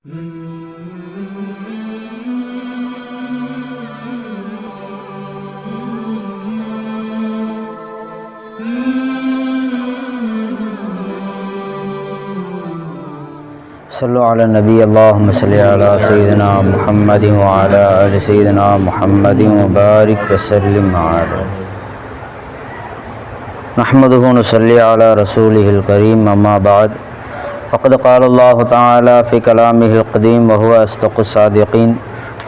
صلوا على النبي اللهم صل على سيدنا محمد وعلى آل سيدنا محمد وبارك وسلم عليه نحمده ونصلي على رسوله الكريم أما بعد فقد قال الله تعالى في كلامه القديم وهو أصدق الصادقين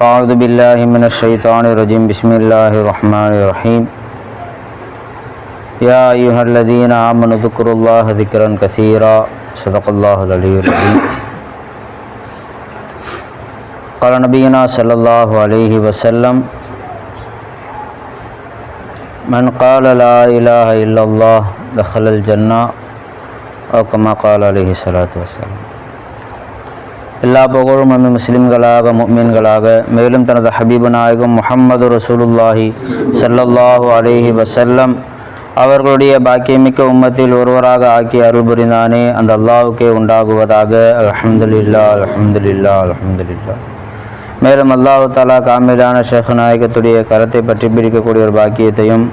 أعوذ بالله من الشيطان الرجيم بسم الله الرحمن الرحيم يا أيها الذين آمنوا اذكروا الله ذكرا كثيرا صدق الله العلي العظيم قال نبينا صلى الله عليه وسلم من قال لا إله إلا الله دخل الجنة أو كما قال عليه الصلاة والسلام. எல்லா புகழும் நம்ம முஸ்லிம்களாக முஃமின்களாக மேலும் தனது ஹபீபு நாயகம் முஹம்மது ரசூலுல்லாஹி ஸல்லல்லாஹு அலைஹி வஸல்லம் அவர்களுடைய பாக்கியமிக்க உம்மத்தில் ஒருவராக ஆக்கி அருள் புரிந்தானே அந்த அல்லாஹ்வுக்கே உண்டாகுவதாக. அல்ஹம்துலில்லாஹ் அல்ஹம்துலில்லாஹ் அல்ஹம்துலில்லாஹ். மேலும் அல்லாஹ் தஆலா காமிலான ஷேக் நாயகத்துடைய கரத்தை பற்றி பிடிக்கக்கூடிய ஒரு பாக்கியத்தையும்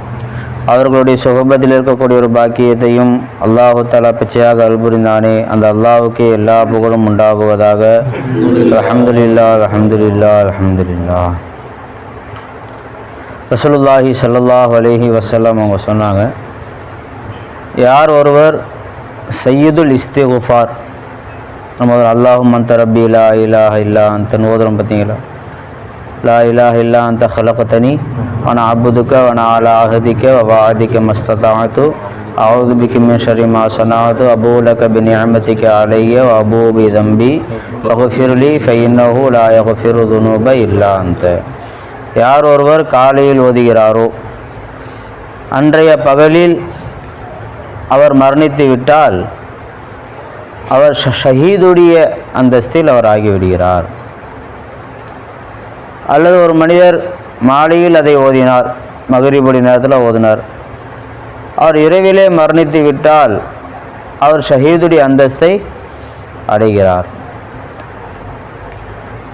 அவர்களுடைய சுஹபத்தில் இருக்கக்கூடிய ஒரு பாக்கியத்தையும் அல்லாஹ் தஆலா பச்சையாக அருள் புரிந்தானே அந்த அல்லாஹ்வுக்கே எல்லா புகழும் உண்டாகுவதாக. அல்ஹம்துலில்லாஹ் அல்ஹம்துலில்லாஹ் அல்ஹம்துலில்லாஹ். ரசூலுல்லாஹி ஸல்லல்லாஹு அலைஹி வஸல்லம் அவங்க சொன்னாங்க, யார் ஒருவர் சையதுல் இஸ்திக்ஃபார், நம்ம அல்லாஹும்ம அன்த ரப்பி லா இலாஹ இல்லா அன்த ஓதுறோம் பார்த்தீங்களா, லா இலாஹ இல்லா அன்த ஹலக்தனி வன அபுதுக்க வன அலா அஹதிக்க வவாதிக்க மஸ்ததாஅது அஊது பிக மின் ஷர்ரி மா ஸனஅது அபூ லக பிநிஅமதிக அலைய வ அபூ பிதம்பி வக்ஃபிர்லி ஃபஇன்னஹு லா யக்ஃபிரு ذுனூப இல்லா அன்த. யார் ஒருவர் காலையில் ஓதுகிறாரோ அன்றைய பகலில் அவர் மரணித்து விட்டால் அவர் ஷஹீதுடைய அந்தஸ்தில் அவர் ஆகிவிடுகிறார். அல்லது ஒரு மனிதர் மாலையில் அதை ஓதினார், மகரிபுடைய நேரத்தில் ஓதினார், அவர் இரவிலே மரணித்து விட்டால் அவர் ஷஹீதுடைய அந்தஸ்தை அடைகிறார்.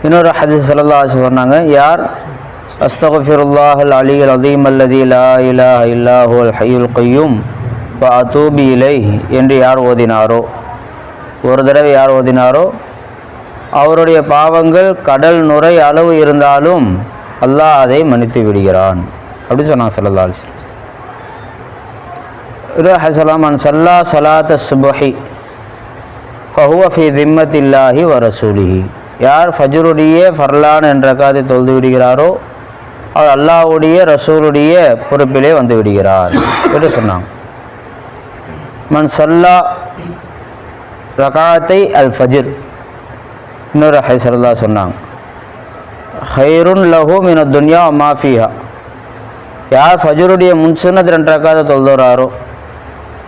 இன்னொரு ஹதீஸ் ஸல்லல்லாஹு அலைஹி வஸல்லம் சொன்னாங்க, யார் அஸ்தக்ஃபிருல்லாஹல் அலியுல் அஸீம் அல்லதி லா இலாஹ இல்லா ஹுவல் ஹய்யுல் கய்யூம் வ அதூபு இலைஹி என்று யார் ஓதினாரோ, ஒரு தடவை யார் ஓதினாரோ அவருடைய பாவங்கள் கடல் நுரை அளவு இருந்தாலும் அல்லாஹ் அதை மன்னித்து விடுகிறான் அப்படின்னு சொன்னாங்க ஸல்லல்லாஹு அலைஹி வஸல்லம். மன் ஸல்லா ஸலாத்த சுப்ஹி ஃபஹுவ ஃபீ திம்மத்தில்லாஹி வ ரசூலிஹி, யார் ஃபஜ்ருடைய ஃபர்லான் என்ற ரக்காத்தை தொழுது விடுகிறாரோ அவர் அல்லாஹ்வுடைய ரசூலுடைய பொறுப்பிலே வந்து விடுகிறார் என்று சொன்னாங்க. மன் ஸல்லா ரகாத்தை அல் ஃபஜ்ர், இன்னொரு ஹதீஸ் ஸல்லல்லாஹு சொன்னாங்க, ஹைருன் லஹு மின துன்யா வ மா ஃபீஹா, யார் ஃபஜ்ருடைய முன்சுன்னத் 2 ரக்காத்தை தொழுகிறாரோ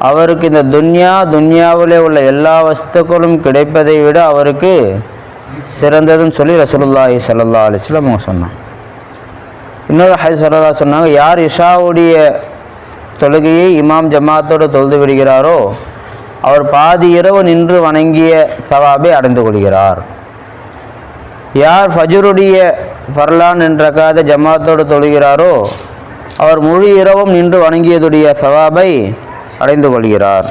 அவருக்கு இந்த துன்யாவிலே உள்ள எல்லா வஸ்துக்களும் கிடைப்பதை விட அவருக்கு சிறந்ததுன்னு சொல்லி ரசூலுல்லாஹி ஸல்லல்லாஹு அலைஹி வஸல்லம் அவங்க சொன்னாங்க. இன்னொரு ஹதீஸ் ஸல்லல்லாஹு சொன்னாங்க, யார் இஷாவுடைய தொழுகையை இமாம் ஜமாத்தோடு தொழுது விடுகிறாரோ அவர் பாதி இரவு நின்று வணங்கிய சவாபை அடைந்து கொள்கிறார். யார் ஃபஜ்ருடைய ஃபர்லான் என்ற ரக்காத்தை ஜமாத்தோடு தொழுகிறாரோ அவர் முழு இரவும் நின்று வணங்கியதுடைய சவாபை அடைந்து கொள்கிறார்.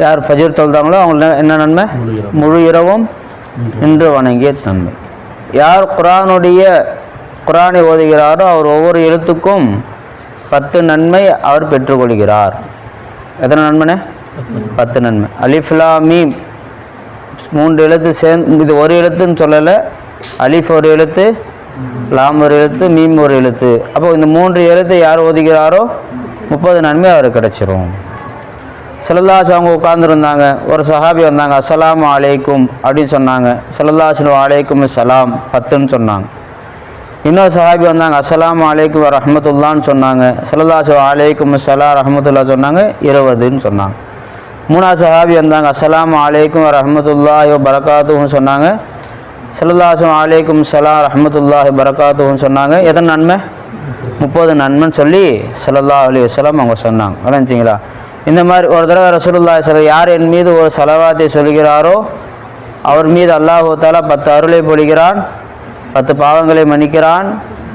யார் ஃபஜ்ர் தொழுதாங்களோ அவங்களுக்கு என்ன நன்மை? முழு இரவும் நின்று வணங்கிய தன்மை. யார் குர்ஆனை ஓதுகிறாரோ அவர் ஒவ்வொரு எழுத்துக்கும் 10 நன்மை அவர் பெற்றுக்கொள்கிறார். எத்தனை நன்மைனே? 10 நன்மை. அலிஃப் லாம் மீம் 3 எழுத்து சேர்ந்து, இது ஒரு எழுத்துன்னு சொல்லலை, அலிஃப் ஒரு எழுத்து, லாம் ஒரு எழுத்து, மீம் ஒரு எழுத்து. அப்போ இந்த 3 எழுத்து யார் ஓதுகிறாரோ 30 நன்மை அவருக்கு கிடைச்சிரும். ஸல்லல்லாஹு அலைஹி அவங்க உட்கார்ந்துருந்தாங்க, ஒரு சஹாபி வந்தாங்க, அஸ்ஸலாமு அலைக்கும் அப்படின்னு சொன்னாங்க. ஸல்லல்லாஹு அலைஹி வலைக்கும் சலாம் 10ன்னு சொன்னாங்க. இன்னொரு சஹாபி வந்தாங்க, அஸ்ஸலாமு அலைக்கும் வ ரஹ்மத்துல்லான்னு சொன்னாங்க. ஸல்லல்லாஹு அலைக்கும் ஸலாம் ரஹ்மத்துல்லா சொன்னாங்க, 20ன்னு சொன்னாங்க. மூணாவது சஹாபி வந்தாங்க, அஸ்ஸலாமு அலைக்கும் வ ரஹ்மத்துல்லாஹி வ பரகாத்துஹுன்னு சொன்னாங்க. ஸல்லல்லாஹு அலைக்கும் ஸலாம் ரஹ்மத்துல்லாஹி வ பரகாத்துஹுன்னு சொன்னாங்க. எத்தனை நன்மை? 30 நன்மைன்னு சொல்லி ஸல்லல்லாஹு அலைஹி வஸல்லம் அவங்க சொன்னாங்க. விளங்கிச்சிங்களா? இந்த மாதிரி ஒரு தடவை ரசூலுல்லாஹி ஸல்லல்லாஹு யார் என் மீது ஒரு ஸலவாத்தை சொல்கிறாரோ அவர் மீது அல்லாஹ் தஆலா 10 அருளை பொழிகிறான், 10 பாவங்களை மன்னிக்கிறான்,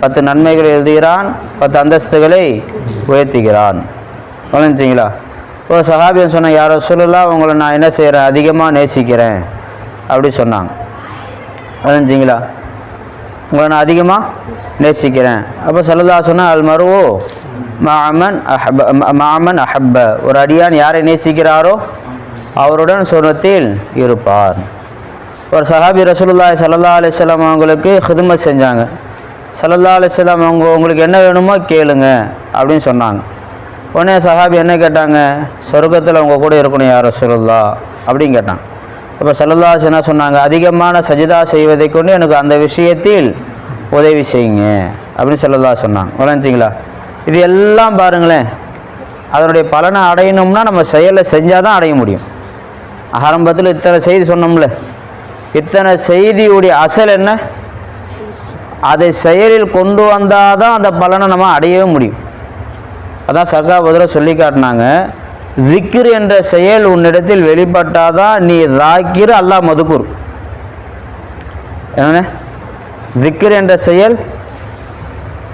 10 நன்மைகளை எழுதுகிறான், 10 அந்தஸ்துகளை உயர்த்துகிறான். விளங்கிச்சிங்களா? ஒரு சஹாபியன் சொன்னாங்க, யார் ரசூலுல்லாஹ் உங்களை நான் என்ன செய்கிறேன், அதிகமாக நேசிக்கிறேன் அப்படி சொன்னாங்க. விளங்கிச்சிங்களா? உங்களை நான் அதிகமாக நேசிக்கிறேன். அப்போ ஸல்லல்லாஹு சொன்னால் அல் மர்உ மஅமன் அஹப்ப, ஒரு அடியான் யாரை நேசிக்கிறாரோ அவருடன் சொர்க்கத்தில் இருப்பார். ஒரு சஹாபி ரசூலுல்லாஹி ஸல்லல்லாஹு அலைஹி வஸல்லம் அவங்களுக்கு ஹிதுமத் செஞ்சாங்க. ஸல்லல்லாஹு அலைஹி வஸல்லம் உங்களுக்கு என்ன வேணுமோ கேளுங்க அப்படின்னு சொன்னாங்க. உடனே சஹாபி என்ன கேட்டாங்க, சொர்க்கத்தில் உங்கள் கூட இருக்கணும் யார் ரசூலுல்லாஹ் அப்படின்னு கேட்டாங்க. அப்போ ஸல்லல்லாஹு அலைஹி என்ன சொன்னாங்க, அதிகமான சஜிதா செய்வதை கொண்டு எனக்கு அந்த விஷயத்தில் உதவி செய்யுங்க அப்படின்னு ஸல்லல்லாஹு சொன்னாங்க. விளங்கிச்சிங்களா? இது எல்லாம் பாருங்களேன், அதனுடைய பலனை அடையணும்னா நம்ம செயலை செஞ்சால் தான் அடைய முடியும். ஆரம்பத்தில் இத்தனை செய்தி சொன்னோம்ல, இத்தனை செய்தியுடைய அசல் என்ன, அதை செயலில் கொண்டு வந்தால் தான் அந்த பலனை நம்ம அடையவே முடியும். அதான் சர்க்கார் பதில் சொல்லி காட்டினாங்க, திக்ர் என்ற செயல் உன்னிடத்தில் வெளிப்பட்டாதான் நீ ராக்கிர் அல்லாஹ் மதுக்குர். என்ன திக்ர் என்ற செயல்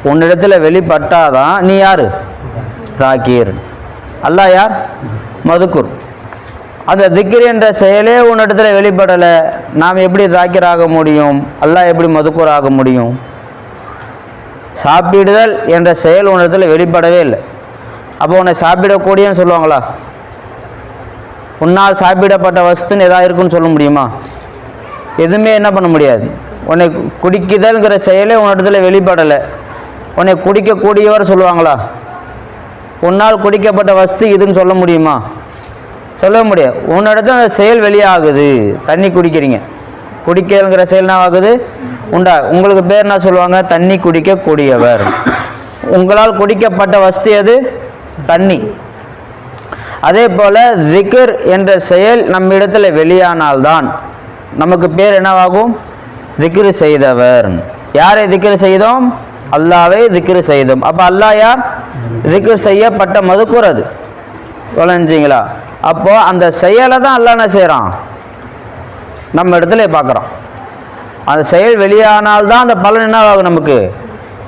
உன்னிடத்தில் வெளிப்பட்டாதான் நீ யார், ராக்கீர். அல்லாஹ் யார், மதுக்குர். அந்த திக்ர் என்ற செயலே உன்னிடத்தில் வெளிப்படலை, நாம் எப்படி ராக்கீர் ஆக முடியும், அல்லாஹ் எப்படி மதுக்குர் ஆக முடியும்? சாப்பிடுதல் என்ற செயல் உன்னிடத்தில் வெளிப்படவே இல்லை. அப்போ உன்னை சாப்பிடக்கூடியன்னு சொல்லுவாங்களா? உன்னால் சாப்பிடப்பட்ட வஸ்துன்னு எதாவது இருக்குன்னு சொல்ல முடியுமா? எதுவுமே என்ன பண்ண முடியாது. உன்னை குடிக்குதல்ங்கிற செயலே உன்னிடத்துல வெளிப்படலை, உன்னை குடிக்கக்கூடியவர் சொல்லுவாங்களா? உன்னால் குடிக்கப்பட்ட வஸ்து இதுன்னு சொல்ல முடியுமா? சொல்ல முடியாது. உன்னிடத்துல அந்த செயல் வெளியாகுது. தண்ணி குடிக்கிறீங்க, குடிக்கங்கிற செயல் என்ன ஆகுது, உண்டா. உங்களுக்கு பேர் என்ன சொல்லுவாங்க, தண்ணி குடிக்கக்கூடியவர். உங்களால் குடிக்கப்பட்ட வஸ்து எது, தண்ணி. அதே போல திக்ர் என்ற செயல் நம்ம இடத்துல வெளியானால்தான் நமக்கு பேர் என்னவாகும், திக்ர் செய்தவர். யாரை திக்ர் செய்தோம், அல்லாவை திக்ர் செய்தோம். அப்போ அல்லாஹ் யார், திக்ர் செய்யப்பட்ட மதுக்குர். அது விளங்கிங்களா? அப்போ அந்த செயலை தான் அல்லாஹ் என்ன செய்கிறான், நம்ம இடத்துல பார்க்குறோம். அந்த செயல் வெளியானால்தான் அந்த பலன் என்ன ஆகும், நமக்கு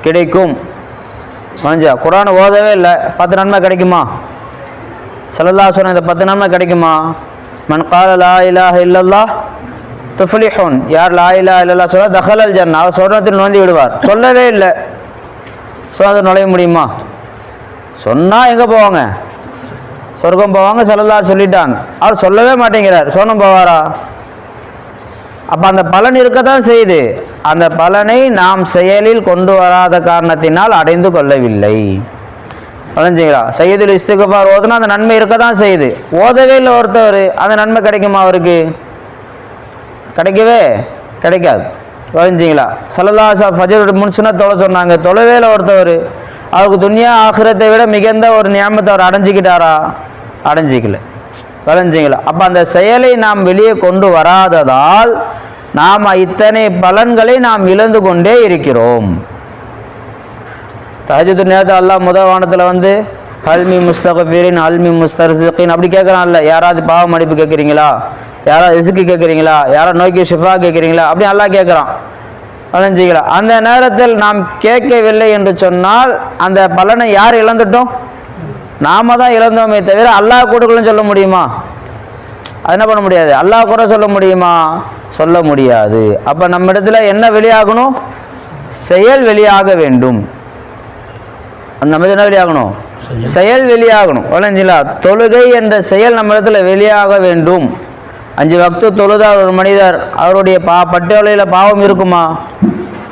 கிடைக்கும். மஞ்சா குர்ஆன் ஓதவே இல்லை, 10 நன்மை கிடைக்குமா? ஸல்லல்லாஹு சொன்ன இந்த 10 நன்மை கிடைக்குமா? மன் கால லா இலாஹ இல்லல்லாஹ் துஃப்லிஹுன், யார் லா இலாஹ இல்லல்லாஹ் சொல்ல தஹலல் ஜன்னா, அவர் சொர்க்கத்தில் நுழைந்து விடுவார். சொல்லவே இல்லை, சொர்க்கத்தில் நுழைய முடியுமா? சொன்னால் எங்கே போவாங்க, சொர்க்கம் போவாங்க. ஸல்லல்லாஹு சொல்லிட்டாங்க, அவர் சொல்லவே மாட்டேங்கிறார், சொர்க்கம் போவாரா? அப்போ அந்த பலன் இருக்கத்தான் செய்யுது. அந்த பலனை நாம் செயலில் கொண்டு வராத காரணத்தினால் அடைந்து கொள்ளவில்லை. விளங்கிங்களா? சையதுல் இஸ்திக்ஃபார் ஓதுனா அந்த நன்மை இருக்க தான் செய்யுது. ஓதவே இல்லை ஒருத்தவர், அந்த நன்மை கிடைக்குமா அவருக்கு? கிடைக்கவே கிடைக்காது. விளங்கிங்களா? ஸல்லல்லாஹு அலைஹி வஸல்லம் ஃபஜ்ர் முன்சுனா தொலை சொன்னாங்க, தொலைவே இல்லை ஒருத்தவர், அவருக்கு துன்யா ஆகிரத்தை விட மிகுந்த ஒரு நியாமத்தை அவர் அடைஞ்சிக்கிட்டாரா? அடைஞ்சிக்கல. விளங்கிங்களா? அப்போ அந்த செயலை நாம் வெளியே கொண்டு வராததால் நாம் இத்தனை பலன்களை நாம் இழந்து கொண்டே இருக்கிறோம். தஹஜ்ஜுத் நேரத்தில் அல்லாஹ் முதவானத்தில் வந்து ஹல்மி முஸ்தகஃபிரின் ஹல்மி முஸ்தர்ஸிகின் அப்படி கேட்குறான்ல, யாராவது பாவ மன்னிப்பு கேட்குறீங்களா, யாராவது ரிஸ்க்கு கேட்குறீங்களா, யாராவது நோய்க்கு ஷிஃபா கேட்குறீங்களா அப்படி அல்லாஹ் கேட்குறான். விளங்கிங்களா? அந்த நேரத்தில் நாம் கேட்கவில்லை என்று சொன்னால் அந்த பலனை யார் இழந்துட்டோம், நாம தான் இழந்தோமே தவிர அல்லாஹ் கொடுக்கலன்னு சொல்ல முடியுமா? அது என்ன பண்ண முடியாது. அல்லாஹ் கூட சொல்ல முடியுமா? சொல்ல முடியாது. அப்போ நம்ம இடத்துல என்ன வெளியாகணும், செயல் வெளியாக வேண்டும். நம்ம என்ன வெளியாகணும், செயல் வெளியாகணும். விளங்கிங்களா? தொழுகை என்ற செயல் நம்ம இடத்துல வெளியாக வேண்டும். 5 வக்து தொழுதார் ஒரு மனிதர், அவருடைய பட்டியலையில் பாவம் இருக்குமா?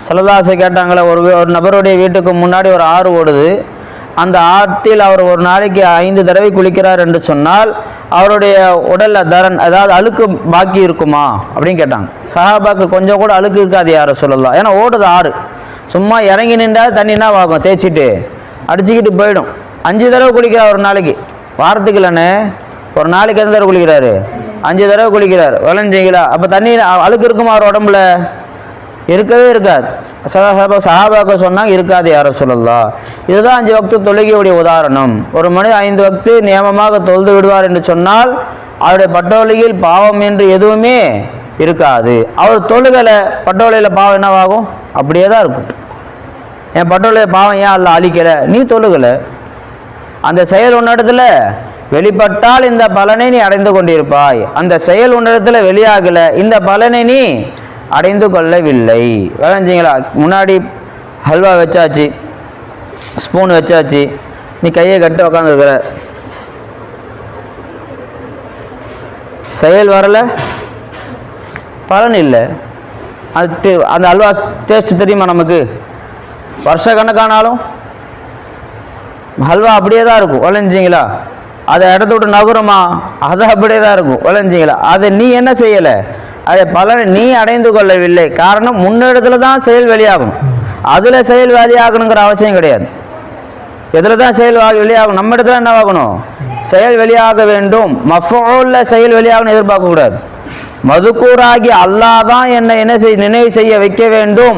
ஸல்லல்லாஹு கேட்டாங்களே, ஒரு நபருடைய வீட்டுக்கு முன்னாடி ஒரு ஆறு ஓடுது, அந்த ஆற்றில் அவர் ஒரு நாளைக்கு 5 தடவை குளிக்கிறார் என்று சொன்னால் அவருடைய உடலில் தரன் அதாவது அழுக்கு பாக்கி இருக்குமா அப்படின்னு கேட்டாங்க. சஹாபாக்கு கொஞ்சம் கூட அழுக்கு இருக்காது யார சொல்லலாம், ஏன்னா ஓடுது ஆறு, சும்மா இறங்கி நின்றால் தண்ணி என்ன ஆகும், தேய்ச்சிட்டு அடிச்சுக்கிட்டு போயிடும். 5 தடவை குளிக்கிறார் ஒரு நாளைக்கு, வாரத்துக்கு இல்லைண்ணே, ஒரு நாளைக்கு எந்த தடவை குளிக்கிறாரு, 5 தடவை குளிக்கிறார். விளைஞ்சிங்களா? அப்போ தண்ணி அழுக்கு இருக்குமா அவர் உடம்புல? இருக்கவே இருக்காது. சஹாபாக்கள் சொன்னாங்க இருக்காது யார சொல்லலாம். இதுதான் 5 வக்து தொழுகையுடைய உதாரணம். ஒரு மனிதன் 5 வக்து நியமமாக தொழுது விடுவார் என்று சொன்னால் அவருடைய பட்டோலையில் பாவம் என்று எதுவுமே இருக்காது. அவர் தொழுகலை, பட்டோலையில் பாவம் என்னவாகும்? அப்படியே தான் இருக்கும். என் பட்டோலையில் பாவம் ஏன் அல்லாஹ் அழிக்கலை? நீ தொழுகலை. அந்த செயல் உன்னிடத்துல வெளிப்பட்டால் இந்த பலனை நீ அடைந்து கொண்டிருப்பாய். அந்த செயல் உன்னிடத்துல வெளியாகல, இந்த பலனை நீ அடைந்து கொள்ளவில்லை. விளைஞ்சிங்களா? முன்னாடி ஹல்வா வச்சாச்சு, ஸ்பூன் வச்சாச்சு, நீ கையை கட்டி உக்காந்துருக்கிற, செயல் வரல, பலன் இல்லை. அது அந்த ஹல்வா டேஸ்ட் தெரியுமா நமக்கு? வருஷ கணக்கானாலும் ஹல்வா அப்படியே தான் இருக்கும். விளைஞ்சிங்களா? அதை இடத்த விட்டு நகருமா? அது அப்படியே தான் இருக்கும். விளைஞ்சிங்களா? அதை நீ என்ன செய்யலை, அதை பலனை நீ அடைந்து கொள்ளவில்லை. காரணம், முன்னிடத்துல தான் செயல் வெளியாகணும், அதில் செயல் வெளியாகணுங்கிற அவசியம் கிடையாது. எதில் தான் செயல் வெளியாகணும்? நம்ம இடத்துல என்ன ஆகணும்? செயல் வெளியாக வேண்டும். மஃபூல்ல செயல் வெளியாகணும் எதிர்பார்க்கக்கூடாது. மதுக்கூராகி அல்லாஹ் தான் என்ன நினைவு செய்ய வைக்க வேண்டும்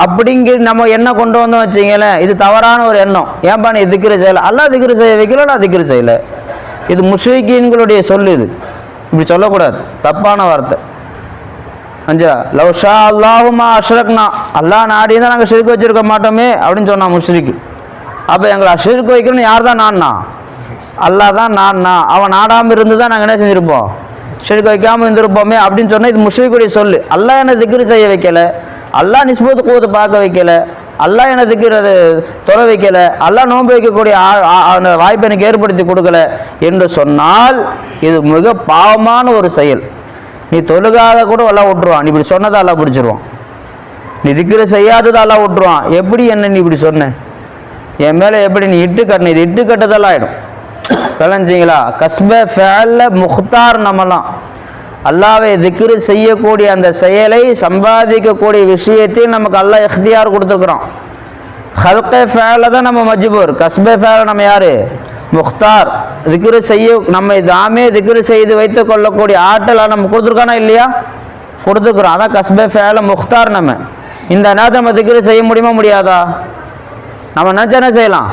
அப்படிங்கிற நம்ம என்ன கொண்டு வந்தோம் வச்சிங்களேன், இது தவறான ஒரு எண்ணம். ஏன்பா நீ திக்ரு செய்யலை? அல்லாஹ் திக்ரு செய்ய வைக்கல, நான் திக்ரு செய்யலை. இது முஷ்ரிக்கீன்களுடைய சொல். இது இப்படி சொல்லக்கூடாது, தப்பான வார்த்தை. அஞ்சா லவ் ஷா அல்லாஹுமா அஷ்ரக்னா, அல்லாஹ் நாடி தான் நாங்கள் ஷிர்க் வச்சிருக்க மாட்டோமே அப்படின்னு சொன்னா முஷ்ரிக்கு. அப்போ எங்களை ஷிர்க் வைக்கணும்னு யார் தான்? நான்னா, அல்லாஹ் தான் நான்னா. அவன் நாடாமல் இருந்து தான் நாங்கள் என்ன செஞ்சுருப்போம்? ஷிர்க் வைக்காமல் இருந்திருப்போமே அப்படின்னு சொன்னால் இது முஷ்ரிக்குடைய சொல்லு. அல்லாஹ் என்ன திக்ரு செய்ய வைக்கல, அல்லாஹ் நிஸ்பத்து கூத்து பார்க்க வைக்கல, அல்லாஹ் என்ன திக்கிறது தொலை வைக்கல, அல்லாஹ் நோன்பு வைக்கக்கூடிய அந்த வாய்ப்பை எனக்கு ஏற்படுத்தி கொடுக்கல என்று சொன்னால் இது மிக பாவமான ஒரு செயல். நீ தொழுகாத கூட அல்லாஹ் விட்டுருவான். நீ இப்படி சொன்னதை அல்லாஹ் பிடிச்சிருவான். நீ திக்ரு செய்யாததை அல்லாஹ் விட்டுருவான். எப்படி என்ன நீ இப்படி சொன்ன, என் மேலே எப்படி நீ இட்டு கட்டின? இது இட்டு கட்டுதெல்லாம் ஆகிடும். விளைஞ்சிங்களா? கஸ்ப ஃபேல்ல முக்தார் நம்மலாம் அல்லாவை திக்ரு செய்யக்கூடிய அந்த செயலை சம்பாதிக்கக்கூடிய விஷயத்தையும் நமக்கு அல்லாஹ் இख्तियार கொடுத்துருக்குறோம். ஹல்கே ஃபேல தான் நம்ம மஜ்பூர், கஸ்பே ஃபேல நம்ம யாரு? முக்தார். திக்ரு செய்ய நம்ம தாமே திக்ரு செய்து வைத்து கொள்ளக்கூடிய ஆற்றலை நம்ம கொடுத்துருக்கானா இல்லையா? கொடுத்துருக்குறோம். அதான் கஸ்பே ஃபேல முக்தார். நம்ம இந்த நேரத்தை நம்ம திக்ரு செய்ய முடியுமா முடியாதா? நம்ம நினச்சா என்ன செய்யலாம்?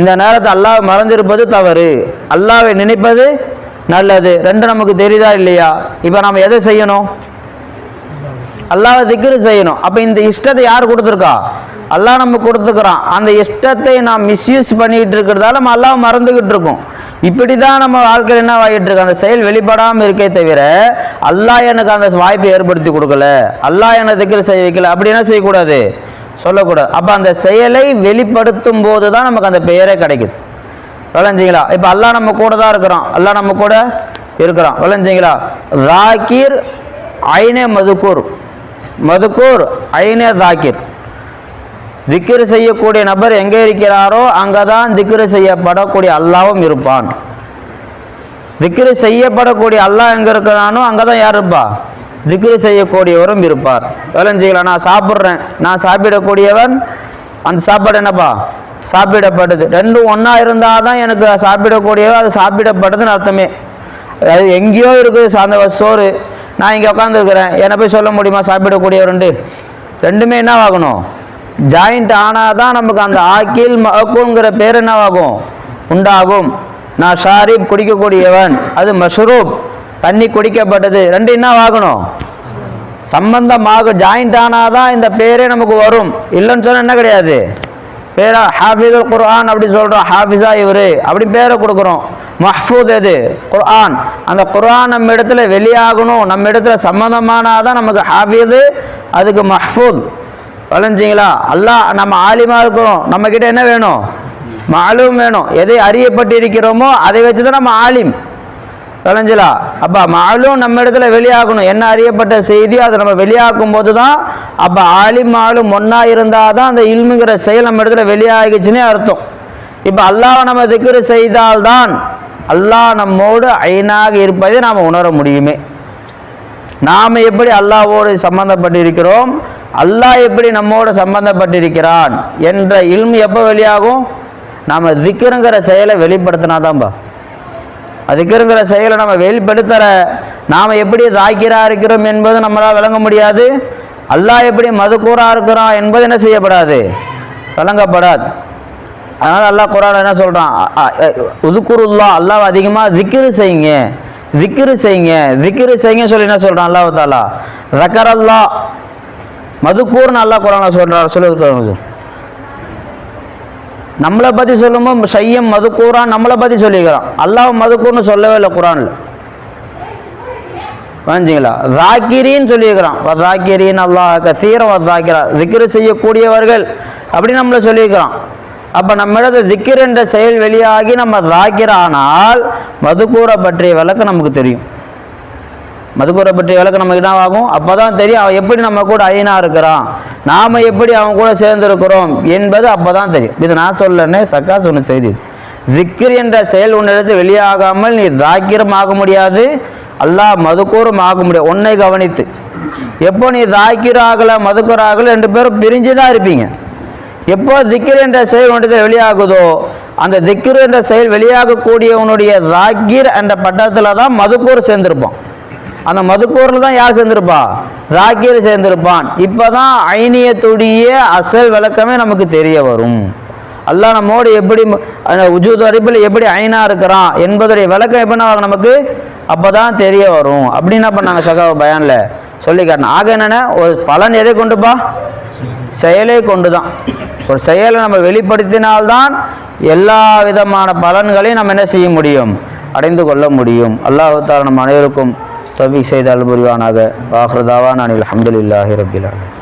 இந்த நேரத்தை அல்லாஹ் மறந்திருப்பது தவறு, அல்லாவை நினைப்பது நல்லது. ரெண்டு நமக்கு தெரியுதா இல்லையா? இப்போ நம்ம எதை செய்யணும்? அல்லாஹ்வை திக்ரு செய்யணும். அப்போ இந்த இஷ்டத்தை யார் கொடுத்துருக்கா? அல்லாஹ் நம்ம கொடுத்துக்கிறான். அந்த இஷ்டத்தை நாம் மிஸ்யூஸ் பண்ணிக்கிட்டு இருக்கிறதால நம்ம அல்லாஹ் மறந்துக்கிட்டு இருக்கோம். இப்படி தான் நம்ம வாழ்க்கையில் என்ன ஆகிட்டு இருக்கு? அந்த செயல் வெளிப்படாமல் இருக்கே தவிர அல்லாஹ் எனக்கு அந்த வாய்ப்பை ஏற்படுத்தி கொடுக்கல, அல்லாஹ் என்னை திக்ரு செய்ய வைக்கல, அப்படி என்ன செய்யக்கூடாது? சொல்லக்கூடாது. அப்போ அந்த செயலை வெளிப்படுத்தும் போது தான் நமக்கு அந்த பெயரே கிடைக்குது. விளைஞ்சிங்களா? இப்போ அல்லாஹ் நம்ம கூட தான் இருக்கிறான், அல்லாஹ் நம்ம கூட இருக்கிறான். விளைஞ்சிங்களா? ராக்கிர் ஐனே மதுக்கூர், மதுக்கூர் ஐனே தாக்கிர். திக்ரு செய்யக்கூடிய நபர் எங்கே இருக்கிறாரோ அங்கே தான் திக்ரு செய்யப்படக்கூடிய அல்லாவும் இருப்பான். திக்ரு செய்யப்படக்கூடிய அல்லாஹ் எங்கே இருக்கிறானோ அங்கே தான் யார் இருப்பா? திக்ரு செய்யக்கூடியவரும் இருப்பார். விளைஞ்சிங்களா? நான் சாப்பிட்றேன், நான் சாப்பிடக்கூடியவன், அந்த சாப்பாடு என்னப்பா? சாப்பிடப்படுது. ரெண்டும் ஒன்றா இருந்தால் தான் எனக்கு சாப்பிடக்கூடியவோ அது சாப்பிடப்படுதுன்னு அர்த்தமே. அது எங்கேயோ இருக்குது அந்த சோறு, நான் இங்கே உட்காந்துருக்கிறேன், என்னை போய் சொல்ல முடியுமா சாப்பிடக்கூடியவருண்டு? ரெண்டுமே என்ன ஆகணும்? ஜாயிண்ட் ஆனால் தான் நமக்கு அந்த ஆக்கில் மஅக்கூல்ங்கிற பேர் என்னவாகும்? உண்டாகும். நான் ஷாரிப் குடிக்கக்கூடியவன், அது மஷ்ரூப் தண்ணி குடிக்கப்பட்டது, ரெண்டு என்ன ஆகணும்? சம்பந்தமாக ஜாயிண்ட் ஆனால் தான் இந்த பேரே நமக்கு வரும். இல்லைன்னு சொன்னால் என்ன கிடையாது? பேரா ஹாஃபிதுல் குர்ஆன் அப்படி சொல்கிறோம், ஹாஃபிஸா இவர் அப்படி பேரை கொடுக்குறோம். மஹ்ஃபூத் எது? குர்ஆன். அந்த குர்ஆன் நம்ம இடத்துல வெளியாகணும், நம்ம இடத்துல சம்மந்தமானாதான் நமக்கு ஹாஃபிது, அதுக்கு மஹ்ஃபூத். விளைஞ்சிங்களா? அல்லாஹ் நம்ம ஆலிமா இருக்கிறோம், நம்மக்கிட்ட என்ன வேணும்? மாலூம் வேணும். எதை அறியப்பட்டிருக்கிறோமோ அதை வச்சு தான் நம்ம ஆலிம். விளைஞ்சலா? அப்போ மாலும் நம்ம இடத்துல வெளியாகணும். என்ன அறியப்பட்ட செய்தி அதை நம்ம வெளியாக்கும் போது தான் அப்போ ஆலிம் மாலும் ஒன்றா இருந்தால் தான் அந்த இல்முங்கிற செயல் நம்ம இடத்துல வெளியாகிச்சுன்னே அர்த்தம். இப்போ அல்லாஹ் நம்ம திக்ரு செய்தால்தான் அல்லாஹ் நம்மோடு ஐனாக இருப்பதை நாம் உணர முடியுமே. நாம் எப்படி அல்லாஹ்வோடு சம்பந்தப்பட்டிருக்கிறோம், அல்லாஹ் எப்படி நம்மோடு சம்பந்தப்பட்டிருக்கிறான் என்ற இல்மு எப்போ வெளியாகும்? நாம் திக்ருங்கிற செயலை வெளிப்படுத்தினாதான்பா. திக்ருங்கிற செயலை நம்ம வெளிப்படுத்துகிற நாம் எப்படி தாக்கிரா இருக்கிறோம் என்பது நம்மளால் விளங்க முடியாது. அல்லாஹ் எப்படி மதுக்கூரா இருக்கிறான் என்பது என்ன செய்யப்படாது, வழங்கப்படாது. அதனால் அல்லாஹ் குர்ஆன்ல என்ன சொல்கிறான், உதுக்குருல்லா, அல்லாஹ் அதிகமாக திக்ரு செய்யுங்க, திக்ரு செய்யுங்க, திக்ரு செய்யுங்க சொல்லி என்ன சொல்கிறான் அல்லாஹ் தாலா, ரக்கரல்லா மதுக்கூர்னு அல்லாஹ் குர்ஆன்ல சொல்லியிருக்காங்க. நம்மளை பற்றி சொல்லும்போது ஷையம் மதுக்கூரான் நம்மளை பற்றி சொல்லிக்கிறான், அல்லாஹ் மதுக்கூர்னு சொல்லவே இல்லை குர்ஆன்ல. புரிஞ்சுங்களா? ராக்கிரின்னு சொல்லியிருக்கிறான், ராக்கிரின் அல்லாஹ் கசீரம் வதாக்கிரா, திக்ரு செய்யக்கூடியவர்கள் அப்படின்னு நம்மளை சொல்லியிருக்கிறான். அப்போ நம்மளது திக்ர் என்ற செயல் வெளியாகி நம்ம ராக்கிரானால் மதுக்கூரை பற்றிய விளக்கம் நமக்கு தெரியும். மதுக்கூரை பற்றிய விளக்கம் நமக்கு என்ன ஆகும், அப்போ தான் தெரியும் அவன் எப்படி நம்ம கூட ஐனா இருக்கிறான், நாம் எப்படி அவன் கூட சேர்ந்துருக்கிறோம் என்பது அப்போ தான் தெரியும். இது நான் சொல்லனே சக்கா சொன்ன செய்தி. திக்ர் என்ற செயல் உன்னிடத்து வெளியாகாமல் நீ தாக்கிரம் ஆக முடியாது, அல்லாஹ் மதுக்கூரம் ஆக முடியாது. ஒன்றை கவனித்து, எப்போ நீ தாக்கிராகல மதுக்கூராகல 2 பேரும் பிரிஞ்சு தான் இருப்பீங்க. எப்போ திக்ர் என்ற செயல் ஒன்றத்தை வெளியாகுதோ அந்த திக்ர் என்ற செயல் வெளியாகக்கூடியவனுடைய தாக்கிர் என்ற பட்டத்தில் தான் மதுக்கூர் சேர்ந்திருப்பான். அந்த மதுக்கூரில் தான் யார் சேர்ந்திருப்பா, தாக்கிர் சேர்ந்திருப்பான். இப்போ தான் ஐனியத்துடைய அசல் விளக்கமே நமக்கு தெரிய வரும். அல்லாஹ் நம்மோடு எப்படி உஜூத் வரைப்பில் எப்படி ஐனா இருக்கிறான் என்பதுடைய விளக்கம் எப்படின்னா நமக்கு அப்போ தான் தெரிய வரும். அப்படின்னா பண்ணாங்க சகாவ பயானில் சொல்லி காட்டினா. ஆக என்னென்ன ஒரு பலன் எதை கொண்டுப்பா, செயலை கொண்டு தான். ஒரு செயலை நம்ம வெளிப்படுத்தினால்தான் எல்லா விதமான பலன்களையும் நம்ம என்ன செய்ய முடியும், அடைந்து கொள்ள முடியும். அல்லாஹ் தஆலா நம் அனைவருக்கும் தௌஃபீக் செய்து அருள் புரிவானாக. வாஹிரு தாவானா அனில் ஹம்துலில்லாஹி ரப்பில் ஆலமீன்.